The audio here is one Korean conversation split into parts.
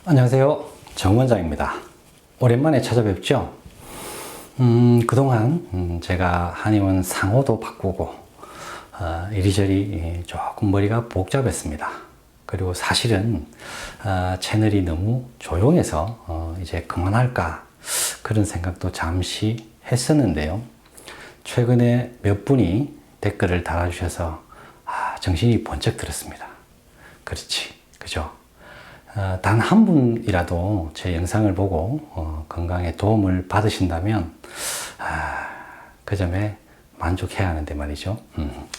안녕하세요. 정원장입니다. 오랜만에 찾아뵙죠? 그동안 제가 한의원 상호도 바꾸고 이리저리 조금 머리가 복잡했습니다. 그리고 사실은 채널이 너무 조용해서 이제 그만할까 그런 생각도 잠시 했었는데요. 최근에 몇 분이 댓글을 달아주셔서 정신이 번쩍 들었습니다. 그렇지, 그죠? 단 한 분이라도 제 영상을 보고 건강에 도움을 받으신다면 그 점에 만족해야 하는데 말이죠.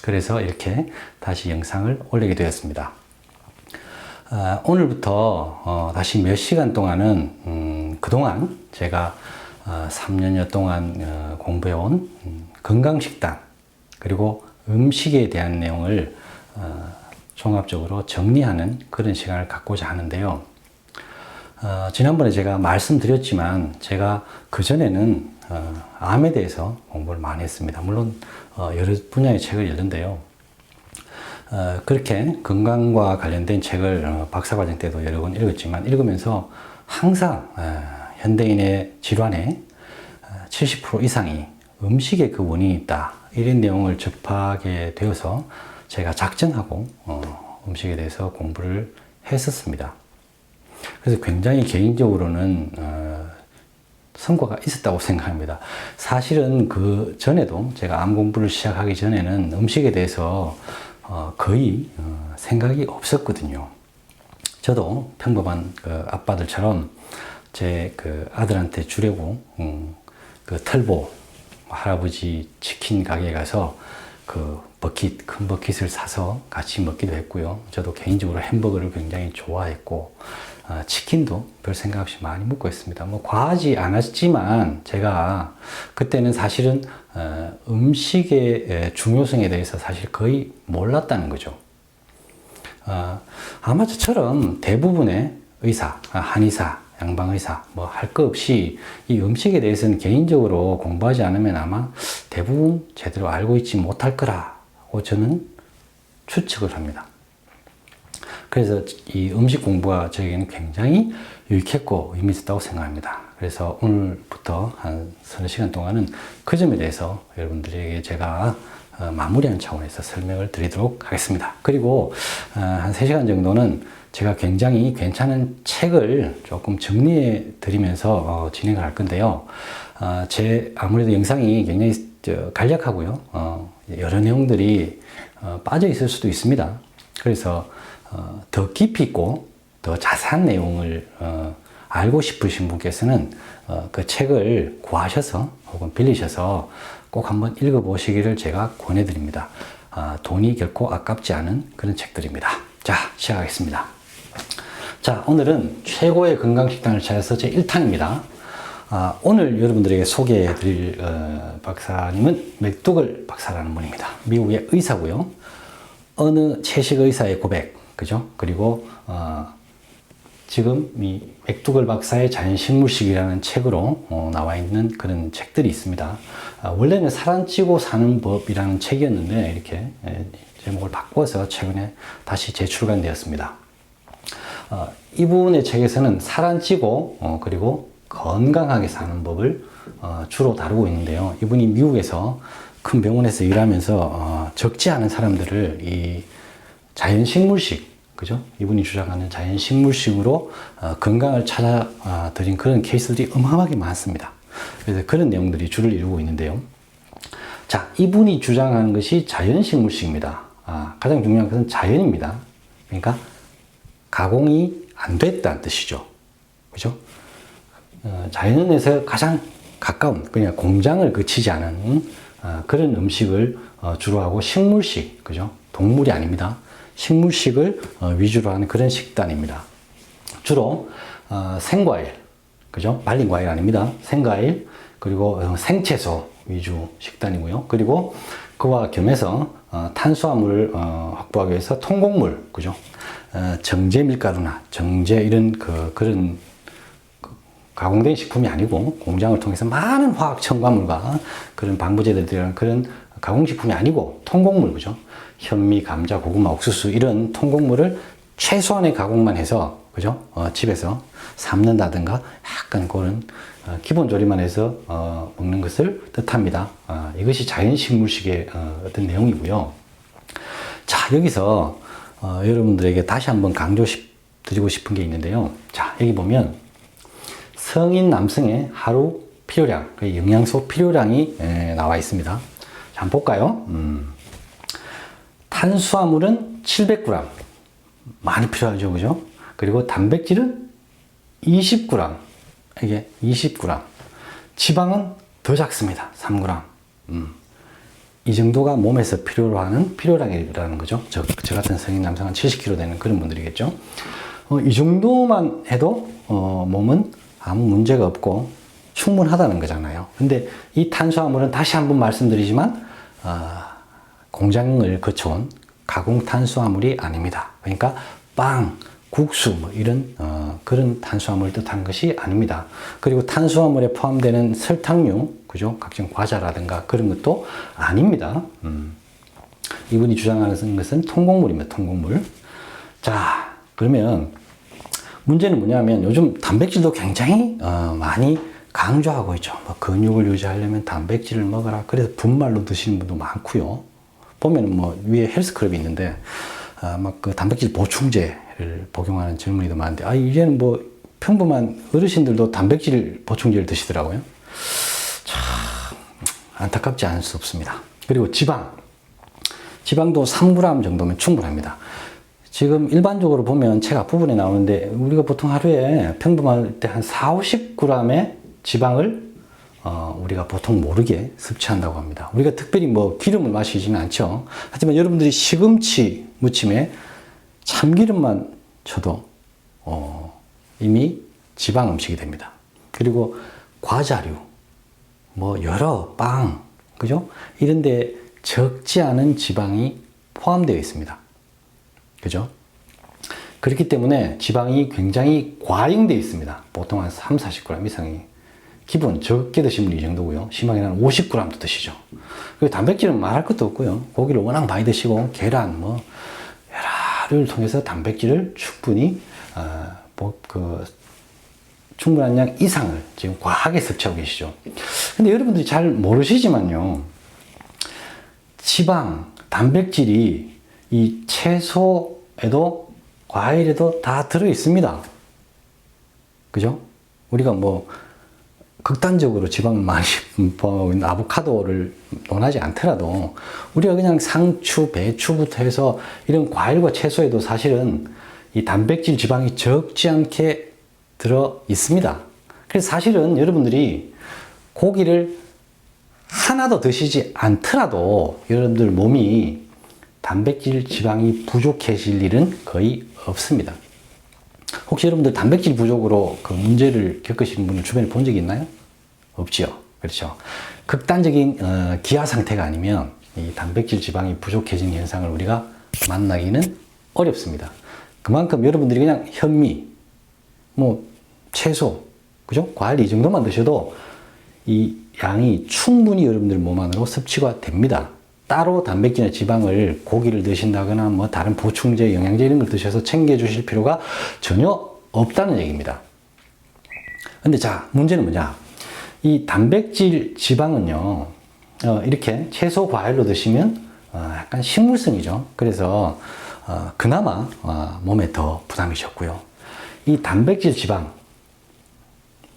그래서 이렇게 다시 영상을 올리게 되었습니다. 오늘부터 다시 몇 시간 동안은 그동안 제가 3년여 동안 공부해온 건강식단 그리고 음식에 대한 내용을 종합적으로 정리하는 그런 시간을 갖고자 하는데요. 지난번에 제가 말씀드렸지만 제가 그전에는 암에 대해서 공부를 많이 했습니다. 물론 여러 분야의 책을 읽는데요. 그렇게 건강과 관련된 책을 박사과정 때도 여러 권 읽었지만 읽으면서 항상 현대인의 질환의 70% 이상이 음식에 그 원인이 있다. 이런 내용을 접하게 되어서 제가 작정하고 음식에 대해서 공부를 했었습니다. 그래서 굉장히 개인적으로는 성과가 있었다고 생각합니다. 사실은 그 전에도 제가 암 공부를 시작하기 전에는 음식에 대해서 거의 생각이 없었거든요. 저도 평범한 그 아빠들처럼 제 그 아들한테 주려고 그 털보 할아버지 치킨 가게에 가서 그 버킷, 큰 버킷을 사서 같이 먹기도 했고요. 저도 개인적으로 햄버거를 굉장히 좋아했고, 치킨도 별 생각 없이 많이 먹고 있습니다. 뭐, 과하지 않았지만, 제가 그때는 사실은, 음식의 중요성에 대해서 사실 거의 몰랐다는 거죠. 아마 저처럼 대부분의 의사, 한의사, 양방의사, 뭐 할 거 없이 이 음식에 대해서는 개인적으로 공부하지 않으면 아마 대부분 제대로 알고 있지 못할 거라고 저는 추측을 합니다. 그래서 이 음식 공부가 저에게는 굉장히 유익했고 의미 있었다고 생각합니다. 그래서 오늘부터 한 서너 시간 동안은 그 점에 대해서 여러분들에게 제가 마무리하는 차원에서 설명을 드리도록 하겠습니다. 그리고 한 3시간 정도는 제가 굉장히 괜찮은 책을 조금 정리해 드리면서 진행을 할 건데요. 아무래도 영상이 굉장히 간략하고요. 여러 내용들이 빠져 있을 수도 있습니다. 그래서 더 깊이 있고 더 자세한 내용을 알고 싶으신 분께서는 그 책을 구하셔서 혹은 빌리셔서 꼭 한번 읽어보시기를 제가 권해드립니다. 돈이 결코 아깝지 않은 그런 책들입니다. 자, 시작하겠습니다. 자, 오늘은 최고의 건강식단을 찾아서 제 1탄입니다. 오늘 여러분들에게 소개해드릴 박사님은 맥두걸 박사라는 분입니다. 미국의 의사고요. 어느 채식 의사의 고백, 그죠? 그리고 지금 이 맥두걸 박사의 자연식물식이라는 책으로 나와 있는 그런 책들이 있습니다. 원래는 살 안 찌고 사는 법이라는 책이었는데 이렇게 제목을 바꿔서 최근에 다시 재출간되었습니다. 이분의 책에서는 살 안 찌고 그리고 건강하게 사는 법을 주로 다루고 있는데요. 이분이 미국에서 큰 병원에서 일하면서 적지 않은 사람들을 이 자연식물식, 그죠? 이분이 주장하는 자연식물식으로 건강을 찾아드린 그런 케이스들이 어마어마하게 많습니다. 그래서 그런 내용들이 주를 이루고 있는데요. 자, 이분이 주장하는 것이 자연식물식입니다. 가장 중요한 것은 자연입니다. 그러니까 가공이 안 됐다는 뜻이죠. 그죠? 자연에서 가장 가까운, 그냥 공장을 거치지 않은 그런 음식을 주로 하고 식물식, 그죠? 동물이 아닙니다. 식물식을 위주로 하는 그런 식단입니다. 주로 생과일, 그죠? 말린 과일 아닙니다. 생과일, 그리고 생채소 위주 식단이고요. 그리고 그와 겸해서 탄수화물을 확보하기 위해서 통곡물, 그죠? 정제 밀가루나 정제 이런 그런 가공된 식품이 아니고 공장을 통해서 많은 화학 첨가물과 그런 방부제들이 들어간 그런 가공식품이 아니고 통곡물, 그죠? 현미, 감자, 고구마, 옥수수 이런 통곡물을 최소한의 가공만 해서, 그죠? 집에서 삶는다든가 약간 그런 기본 조리만 해서 먹는 것을 뜻합니다. 이것이 자연식물식의 어떤 내용이고요. 자, 여기서 여러분들에게 다시 한번 드리고 싶은 게 있는데요. 자, 여기 보면 성인 남성의 하루 필요량, 영양소 필요량이 나와 있습니다. 자, 한번 볼까요? 탄수화물은 700g, 많이 필요하죠, 그죠? 그리고 단백질은 20g, 이게 20g. 지방은 더 작습니다, 3g. 이 정도가 몸에서 필요로 하는 필요량이라는 거죠. 저 같은 성인 남성은 70kg 되는 그런 분들이겠죠. 이 정도만 해도 몸은 아무 문제가 없고 충분하다는 거잖아요. 근데 이 탄수화물은 다시 한번 말씀드리지만 공장을 거쳐온 가공 탄수화물이 아닙니다. 그러니까 빵, 국수 뭐 이런 그런 탄수화물을 뜻하는 것이 아닙니다. 그리고 탄수화물에 포함되는 설탕류, 그죠? 각종 과자라든가 그런 것도 아닙니다. 이분이 주장하는 것은 통곡물입니다. 통곡물. 자, 그러면 문제는 뭐냐면 요즘 단백질도 굉장히 많이 강조하고 있죠. 뭐 근육을 유지하려면 단백질을 먹어라. 그래서 분말로 드시는 분도 많고요. 보면 뭐 위에 헬스클럽이 있는데 막 그 단백질 보충제를 복용하는 젊은이도 많은데 이제는 뭐 평범한 어르신들도 단백질 보충제를 드시더라고요. 참 안타깝지 않을 수 없습니다. 그리고 지방도 3g 정도면 충분합니다. 지금 일반적으로 보면 책 앞부분에 나오는데 우리가 보통 하루에 평범할 때 한 40-50g의 지방을 우리가 보통 모르게 섭취한다고 합니다. 우리가 특별히 뭐 기름을 마시지는 않죠. 하지만 여러분들이 시금치 무침에 참기름만 쳐도 이미 지방 음식이 됩니다. 그리고 과자류, 뭐 여러 빵, 그죠? 이런데 적지 않은 지방이 포함되어 있습니다. 그죠? 그렇기 때문에 지방이 굉장히 과잉되어 있습니다. 보통 한 30-40g 이상이. 기본 적게 드시면 이 정도고요. 심하게는 한 50g도 드시죠. 그리고 단백질은 말할 것도 없고요. 고기를 워낙 많이 드시고 계란 뭐 여러를 통해서 단백질을 충분히 충분한 양 이상을 지금 과하게 섭취하고 계시죠. 근데 여러분들이 잘 모르시지만요. 지방, 단백질이 이 채소에도 과일에도 다 들어 있습니다. 그죠? 우리가 뭐 극단적으로 지방을 많이 포함하고 있는 아보카도를 논하지 않더라도 우리가 그냥 상추, 배추부터 해서 이런 과일과 채소에도 사실은 이 단백질 지방이 적지 않게 들어 있습니다. 그래서 사실은 여러분들이 고기를 하나도 드시지 않더라도 여러분들 몸이 단백질 지방이 부족해질 일은 거의 없습니다. 혹시 여러분들 단백질 부족으로 그 문제를 겪으시는 분을 주변에 본 적이 있나요? 없지요. 그렇죠. 극단적인 기아 상태가 아니면 이 단백질 지방이 부족해진 현상을 우리가 만나기는 어렵습니다. 그만큼 여러분들이 그냥 현미, 뭐 채소, 그죠? 과일 이 정도만 드셔도 이 양이 충분히 여러분들 몸 안으로 섭취가 됩니다. 따로 단백질이나 지방을 고기를 드신다거나 뭐 다른 보충제, 영양제 이런 걸 드셔서 챙겨주실 필요가 전혀 없다는 얘기입니다. 근데 자, 문제는 뭐냐? 이 단백질 지방은요, 이렇게 채소, 과일로 드시면 약간 식물성이죠. 그래서 그나마 몸에 더 부담이 적고요. 이 단백질 지방,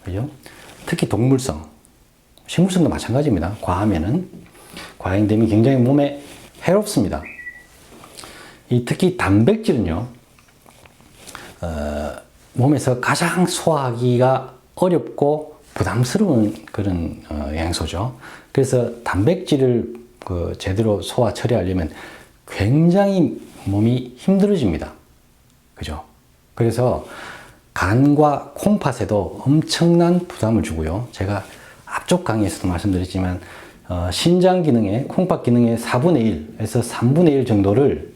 그죠? 특히 동물성, 식물성도 마찬가지입니다. 과하면은 과잉됨이 굉장히 몸에 해롭습니다. 특히 단백질은요, 몸에서 가장 소화하기가 어렵고 부담스러운 그런 영양소죠. 그래서 단백질을 제대로 소화 처리하려면 굉장히 몸이 힘들어집니다. 그죠? 그래서 간과 콩팥에도 엄청난 부담을 주고요. 제가 앞쪽 강의에서도 말씀드렸지만 신장 기능의, 콩팥 기능의 4분의 1에서 3분의 1 정도를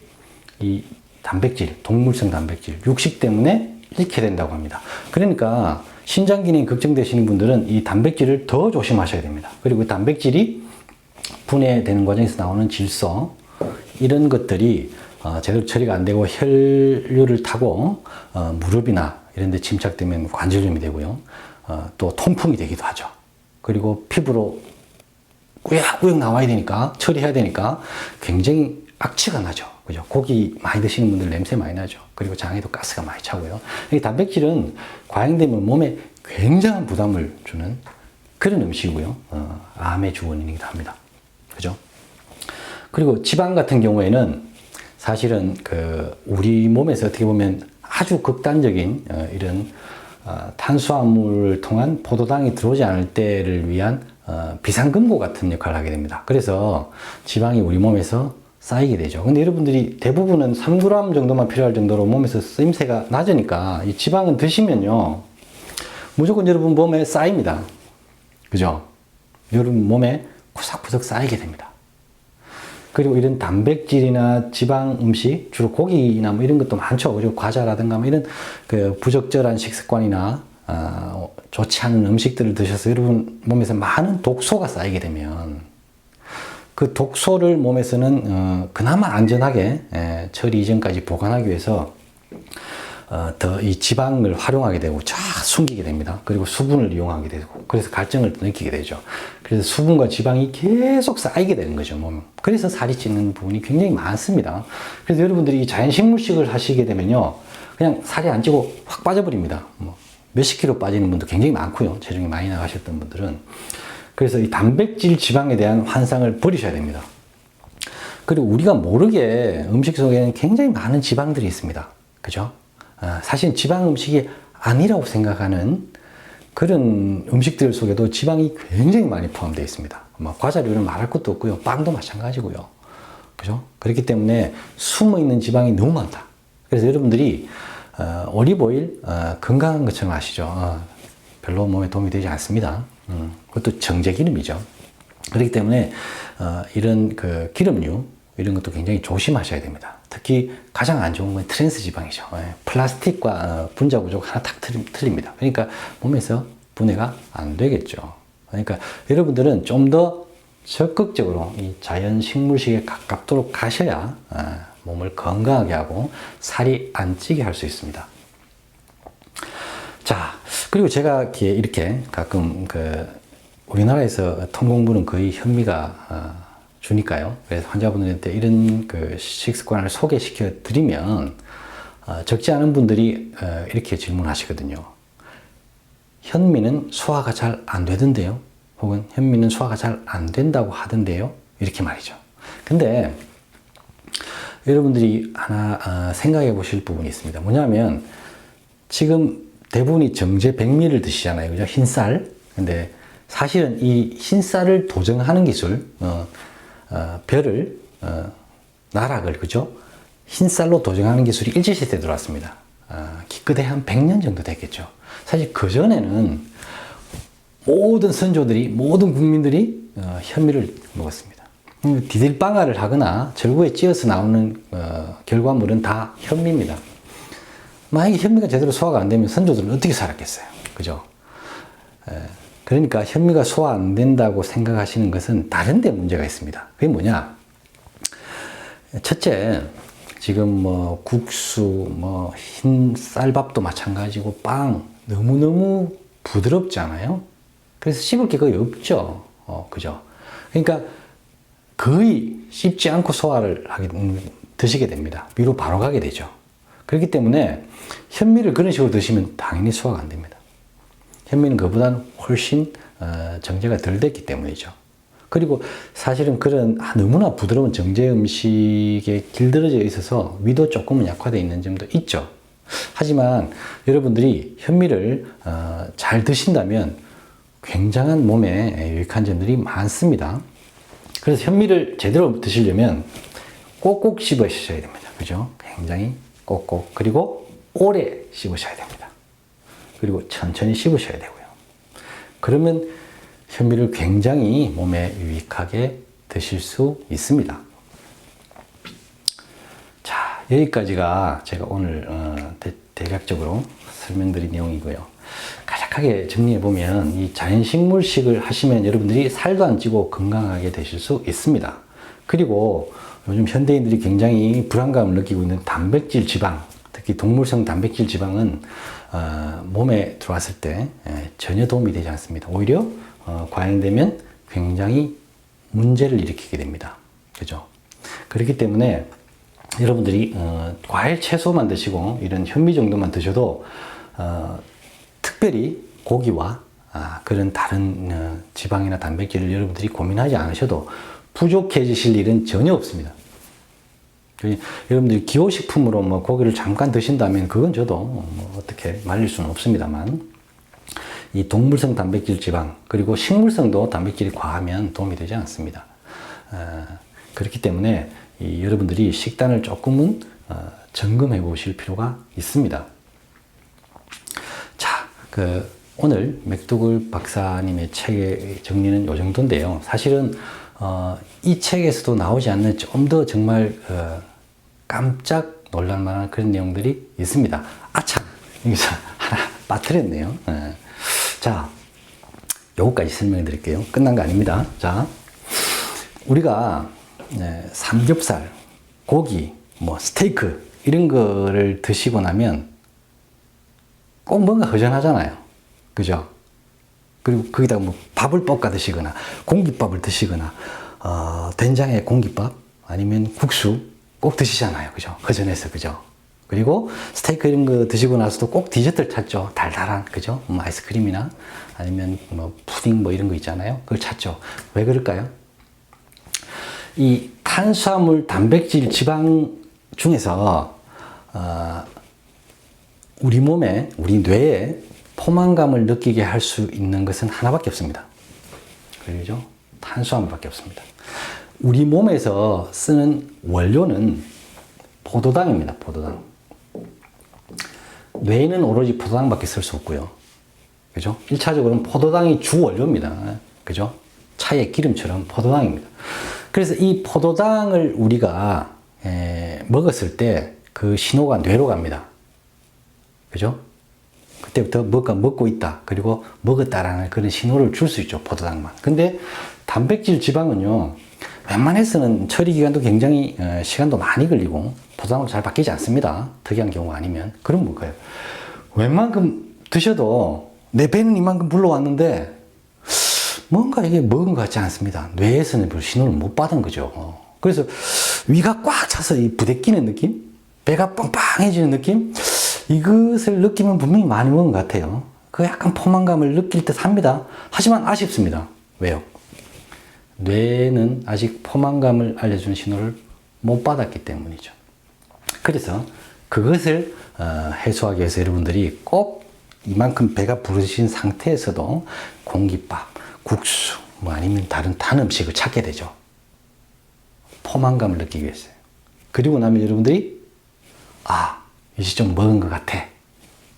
이 단백질, 동물성 단백질, 육식 때문에 잃게 된다고 합니다. 그러니까 신장 기능이 걱정되시는 분들은 이 단백질을 더 조심하셔야 됩니다. 그리고 단백질이 분해되는 과정에서 나오는 질소, 이런 것들이 제대로 처리가 안 되고 혈류를 타고 무릎이나 이런 데 침착되면 관절염이 되고요. 또 통풍이 되기도 하죠. 그리고 피부로 꾸역꾸역 나와야 되니까, 처리해야 되니까 굉장히 악취가 나죠. 그죠? 고기 많이 드시는 분들 냄새 많이 나죠. 그리고 장에도 가스가 많이 차고요. 이 단백질은 과잉되면 몸에 굉장한 부담을 주는 그런 음식이고요. 암의 주원인이기도 합니다. 그죠? 그리고 지방 같은 경우에는 사실은 우리 몸에서 어떻게 보면 아주 극단적인 이런 탄수화물을 통한 포도당이 들어오지 않을 때를 위한 비상금고 같은 역할을 하게 됩니다. 그래서 지방이 우리 몸에서 쌓이게 되죠. 근데 여러분들이 대부분은 3g 정도만 필요할 정도로 몸에서 쓰임새가 낮으니까 이 지방은 드시면요, 무조건 여러분 몸에 쌓입니다. 그죠? 여러분 몸에 구석구석 쌓이게 됩니다. 그리고 이런 단백질이나 지방 음식, 주로 고기나 뭐 이런 것도 많죠. 그리고 과자라든가 뭐 이런 부적절한 식습관이나 좋지 않은 음식들을 드셔서 여러분 몸에서 많은 독소가 쌓이게 되면 그 독소를 몸에서는 그나마 안전하게 처리 이전까지 보관하기 위해서 더 이 지방을 활용하게 되고 쫙 숨기게 됩니다. 그리고 수분을 이용하게 되고, 그래서 갈증을 느끼게 되죠. 그래서 수분과 지방이 계속 쌓이게 되는 거죠, 몸. 그래서 살이 찌는 부분이 굉장히 많습니다. 그래서 여러분들이 이 자연식물식을 하시게 되면요, 그냥 살이 안 찌고 확 빠져버립니다. 뭐 몇십 킬로 빠지는 분도 굉장히 많고요, 체중이 많이 나가셨던 분들은. 그래서 이 단백질 지방에 대한 환상을 버리셔야 됩니다. 그리고 우리가 모르게 음식 속에는 굉장히 많은 지방들이 있습니다. 그죠? 사실 지방 음식이 아니라고 생각하는 그런 음식들 속에도 지방이 굉장히 많이 포함되어 있습니다. 과자류는 말할 것도 없고요. 빵도 마찬가지고요. 그죠? 그렇기 때문에 숨어 있는 지방이 너무 많다. 그래서 여러분들이 올리브오일 건강한 것처럼 아시죠? 별로 몸에 도움이 되지 않습니다. 그것도 정제기름이죠. 그렇기 때문에 이런 기름류 이런 것도 굉장히 조심하셔야 됩니다. 특히 가장 안 좋은 건 트랜스 지방이죠. 플라스틱과 분자 구조가 하나 딱 틀립니다. 그러니까 몸에서 분해가 안 되겠죠. 그러니까 여러분들은 좀 더 적극적으로 이 자연 식물식에 가깝도록 가셔야 몸을 건강하게 하고 살이 안 찌게 할 수 있습니다. 자, 그리고 제가 이렇게 가끔 우리나라에서 통 공부는 거의 현미가 주니까요. 그래서 환자분들한테 이런 식습관을 소개시켜 드리면 적지 않은 분들이 이렇게 질문하시거든요. 현미는 소화가 잘 안 되던데요? 혹은 현미는 소화가 잘 안 된다고 하던데요? 이렇게 말이죠. 근데 여러분들이 하나 생각해 보실 부분이 있습니다. 뭐냐면 지금 대부분이 정제 백미를 드시잖아요. 그죠? 흰쌀. 근데 사실은 이 흰쌀을 도정하는 기술, 벼를, 나락을, 그죠? 흰쌀로 도정하는 기술이 일제시대에 들어왔습니다. 기껏해 한 100년 정도 됐겠죠. 사실 그전에는 모든 선조들이, 모든 국민들이 현미를 먹었습니다. 디딜방아를 하거나 절구에 찧어서 나오는 결과물은 다 현미입니다. 만약에 현미가 제대로 소화가 안 되면 선조들은 어떻게 살았겠어요? 그죠? 그러니까 현미가 소화 안 된다고 생각하시는 것은 다른 데 문제가 있습니다. 그게 뭐냐? 첫째, 지금 국수, 흰 쌀밥도 마찬가지고 빵 너무너무 부드럽지 않아요? 그래서 씹을 게 거의 없죠. 그죠? 그러니까 거의 씹지 않고 소화를 드시게 됩니다. 위로 바로 가게 되죠. 그렇기 때문에 현미를 그런 식으로 드시면 당연히 소화가 안 됩니다. 현미는 그보다는 훨씬 정제가 덜 됐기 때문이죠. 그리고 사실은 그런 너무나 부드러운 정제 음식에 길들여져 있어서 위도 조금은 약화되어 있는 점도 있죠. 하지만 여러분들이 현미를 잘 드신다면 굉장한 몸에 유익한 점들이 많습니다. 그래서 현미를 제대로 드시려면 꼭꼭 씹으셔야 됩니다. 그죠? 굉장히 꼭꼭. 그리고 오래 씹으셔야 됩니다. 그리고 천천히 씹으셔야 되고요. 그러면 현미를 굉장히 몸에 유익하게 드실 수 있습니다. 자, 여기까지가 제가 오늘 대략적으로 설명드린 내용이고요. 간략하게 정리해보면 이 자연식물식을 하시면 여러분들이 살도 안 찌고 건강하게 되실 수 있습니다. 그리고 요즘 현대인들이 굉장히 불안감을 느끼고 있는 단백질 지방, 특히 동물성 단백질 지방은 몸에 들어왔을 때 전혀 도움이 되지 않습니다. 오히려 과잉되면 굉장히 문제를 일으키게 됩니다. 그죠? 그렇기 때문에 여러분들이 과일 채소만 드시고 이런 현미 정도만 드셔도 특별히 고기와 그런 다른 지방이나 단백질을 여러분들이 고민하지 않으셔도 부족해지실 일은 전혀 없습니다. 여러분들이 기호식품으로 뭐 고기를 잠깐 드신다면 그건 저도 뭐 어떻게 말릴 수는 없습니다만, 이 동물성 단백질 지방 그리고 식물성도 단백질이 과하면 도움이 되지 않습니다. 그렇기 때문에 여러분들이 식단을 조금은 점검해 보실 필요가 있습니다. 자, 오늘 맥도글 박사님의 책의 정리는 이 정도인데요. 사실은 이 책에서도 나오지 않는 좀 더 정말 깜짝 놀랄만한 그런 내용들이 있습니다. 아참, 여기서 하나 빠뜨렸네요. 자, 요거까지 설명해 드릴게요. 끝난 거 아닙니다. 자, 우리가 삼겹살, 고기, 뭐 스테이크 이런 거를 드시고 나면 꼭 뭔가 허전하잖아요. 그죠? 그리고 거기다가 뭐 밥을 볶아 드시거나 공깃밥을 드시거나 된장에 공깃밥 아니면 국수 꼭 드시잖아요. 그죠? 허전해서. 그죠? 그리고 스테이크 이런 거 드시고 나서도 꼭 디저트를 찾죠. 달달한. 그죠? 아이스크림이나 아니면 뭐 푸딩 뭐 이런 거 있잖아요. 그걸 찾죠. 왜 그럴까요? 이 탄수화물, 단백질, 지방 중에서 우리 몸에, 우리 뇌에 포만감을 느끼게 할 수 있는 것은 하나밖에 없습니다. 그죠? 탄수화물밖에 없습니다. 우리 몸에서 쓰는 원료는 포도당입니다. 포도당. 뇌에는 오로지 포도당밖에 쓸 수 없고요. 그죠? 1차적으로는 포도당이 주 원료입니다. 그죠? 차의 기름처럼 포도당입니다. 그래서 이 포도당을 우리가 먹었을 때 그 신호가 뇌로 갑니다. 그죠? 그때부터 뭔가 먹고 있다. 그리고 먹었다라는 그런 신호를 줄 수 있죠. 포도당만. 근데 단백질 지방은요, 웬만해서는 처리 기간도 굉장히 시간도 많이 걸리고 포도당으로 잘 바뀌지 않습니다. 특이한 경우가 아니면. 그럼 뭘까요? 웬만큼 드셔도 내 배는 이만큼 불러왔는데 뭔가 이게 먹은 것 같지 않습니다. 뇌에서는 별 신호를 못 받은 거죠. 그래서 위가 꽉 차서 이 부대끼는 느낌? 배가 빵빵해지는 느낌? 이것을 느끼면 분명히 많이 먹은 것 같아요. 그 약간 포만감을 느낄 듯 합니다. 하지만 아쉽습니다. 왜요? 뇌는 아직 포만감을 알려주는 신호를 못 받았기 때문이죠. 그래서 그것을 해소하기 위해서 여러분들이 꼭 이만큼 배가 부르신 상태에서도 공깃밥, 국수, 뭐 아니면 다른 단 음식을 찾게 되죠. 포만감을 느끼기 위해서요. 그리고 나면 여러분들이 이제 좀 먹은 것 같아.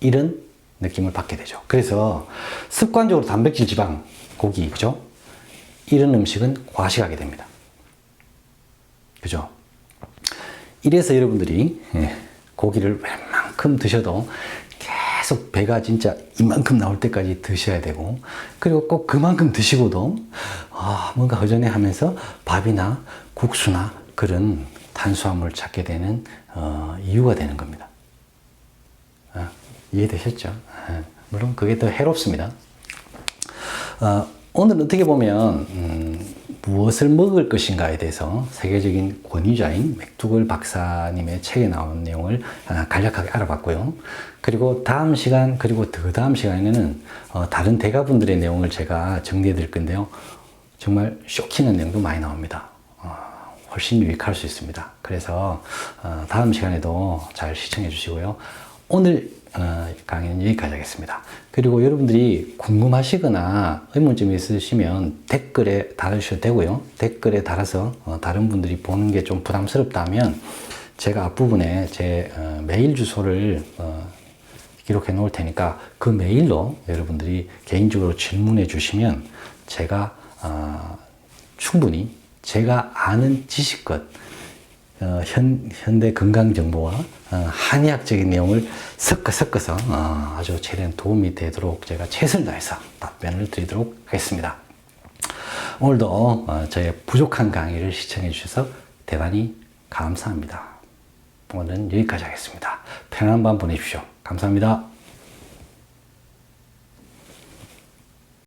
이런 느낌을 받게 되죠. 그래서 습관적으로 단백질, 지방, 고기, 그죠? 이런 음식은 과식하게 됩니다. 그죠? 이래서 여러분들이 고기를 웬만큼 드셔도 계속 배가 진짜 이만큼 나올 때까지 드셔야 되고, 그리고 꼭 그만큼 드시고도 뭔가 허전해 하면서 밥이나 국수나 그런 탄수화물을 찾게 되는 이유가 되는 겁니다. 이해되셨죠? 물론 그게 더 해롭습니다. 오늘 어떻게 보면 무엇을 먹을 것인가에 대해서 세계적인 권위자인 맥도글 박사님의 책에 나온 내용을 간략하게 알아봤고요. 그리고 다음 시간, 그리고 더 다음 시간에는 다른 대가분들의 내용을 제가 정리해 드릴 건데요. 정말 쇼킹한 내용도 많이 나옵니다. 훨씬 유익할 수 있습니다. 그래서 다음 시간에도 잘 시청해 주시고요. 오늘 강의는 여기까지 하겠습니다. 그리고 여러분들이 궁금하시거나 의문점이 있으시면 댓글에 달아주셔도 되고요. 댓글에 달아서 다른 분들이 보는 게 좀 부담스럽다면 제가 앞부분에 제 메일 주소를 기록해 놓을 테니까 그 메일로 여러분들이 개인적으로 질문해 주시면 제가 충분히 제가 아는 지식껏 현대 건강 정보와 한의학적인 내용을 섞어서 아주 최대한 도움이 되도록 제가 최선을 다해서 답변을 드리도록 하겠습니다. 오늘도 저의 부족한 강의를 시청해 주셔서 대단히 감사합니다. 오늘은 여기까지 하겠습니다. 편안한 밤 보내십시오. 감사합니다.